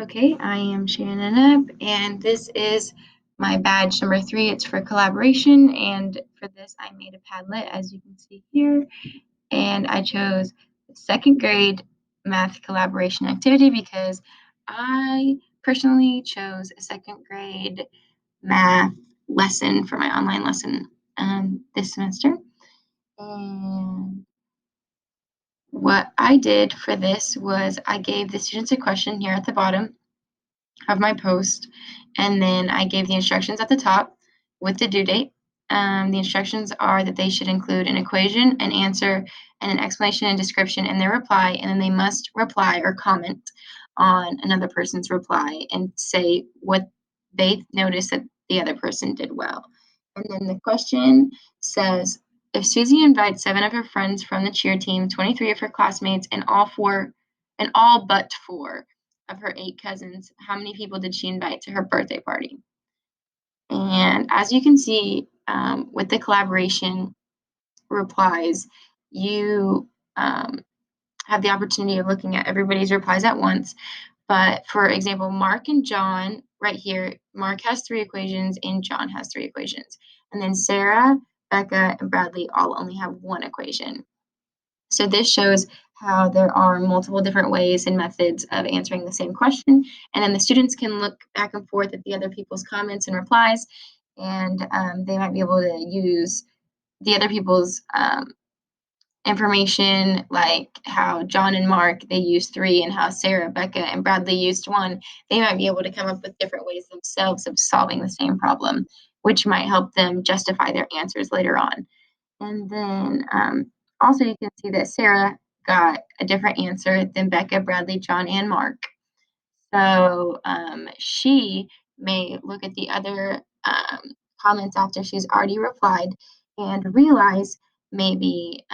Okay, I am Shannon Up, and this is my badge number 3. It's for collaboration, and for this, I made a Padlet, as you can see here, and I chose second grade math collaboration activity because I personally chose a second grade math lesson for my online lesson this semester. And what I did for this was I gave the students a question here at the bottom of my post, and then I gave the instructions at the top with the due date. The instructions are that they should include an equation, an answer, and an explanation and description in their reply, and then they must reply or comment on another person's reply and say what they noticed that the other person did well. And then the question says, if Susie invites 7 of her friends from the cheer team, 23 of her classmates, and all but 4 of her 8 cousins, how many people did she invite to her birthday party? And as you can see, with the collaboration replies, you have the opportunity of looking at everybody's replies at once. But for example, Mark and John, right here, Mark has 3 equations and John has 3 equations. And then Sarah, Becca, and Bradley all only have 1 equation. So this shows how there are multiple different ways and methods of answering the same question. And then the students can look back and forth at the other people's comments and replies, and they might be able to use the other people's information, like how John and Mark, they used 3, and how Sarah, Becca, and Bradley used 1. They might be able to come up with different ways themselves of solving the same problem, which might help them justify their answers later on. And then also you can see that Sarah got a different answer than Becca, Bradley, John, and Mark. So she may look at the other comments after she's already replied and realize maybe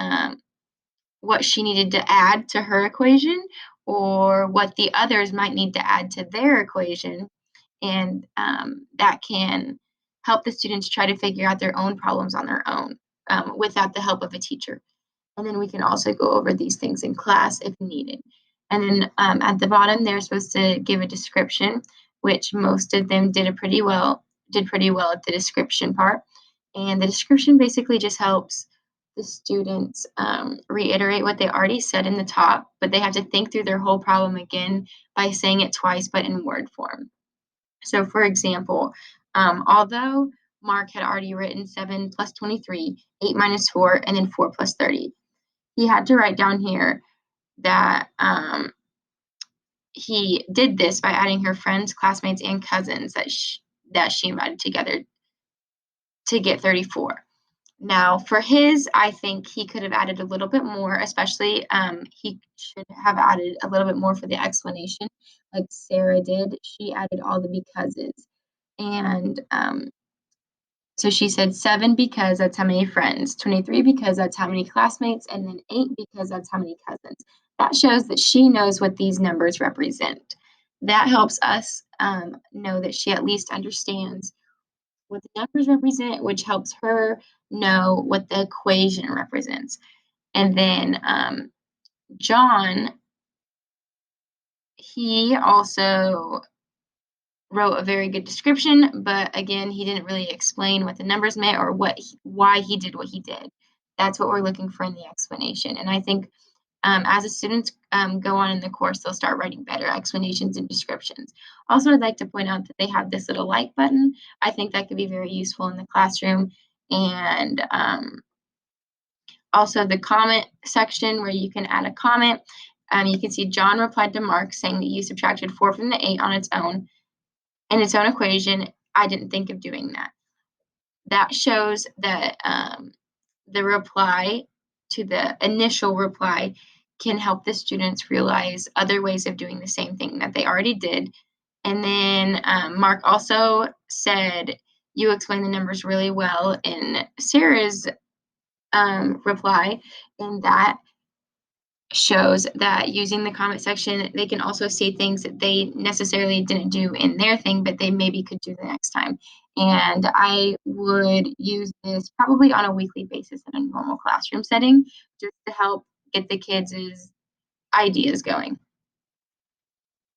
what she needed to add to her equation or what the others might need to add to their equation. And that can help the students try to figure out their own problems on their own without the help of a teacher. And then we can also go over these things in class if needed. And then at the bottom, they're supposed to give a description, which most of them did pretty well at the description part. And the description basically just helps the students reiterate what they already said in the top, but they have to think through their whole problem again by saying it twice, but in word form. So, for example, although Mark had already written 7 plus 23, 8 minus 4, and then 4 plus 30, he had to write down here that he did this by adding her friends, classmates, and cousins that she invited together to get 34. Now, for his, I think he could have added a little bit more, especially he should have added a little bit more for the explanation, like Sarah did. She added all the becauses. And so she said 7 because that's how many friends, 23 because that's how many classmates, and then 8 because that's how many cousins. That shows that she knows what these numbers represent. That helps us know that she at least understands what the numbers represent, which helps her know what the equation represents. And then John, he also wrote a very good description, but again, he didn't really explain what the numbers meant or why he did what he did. That's what we're looking for in the explanation. And I think as the students go on in the course, they'll start writing better explanations and descriptions. Also, I'd like to point out that they have this little like button. I think that could be very useful in the classroom. And also the comment section where you can add a comment. You can see John replied to Mark saying that you subtracted 4 from the 8 on its own. In its own equation, I didn't think of doing that. That shows that the reply to the initial reply can help the students realize other ways of doing the same thing that they already did. And then Mark also said, you explained the numbers really well in Sarah's reply, and that shows that using the comment section, they can also see things that they necessarily didn't do in their thing, but they maybe could do the next time. And I would use this probably on a weekly basis in a normal classroom setting just to help get the kids' ideas going.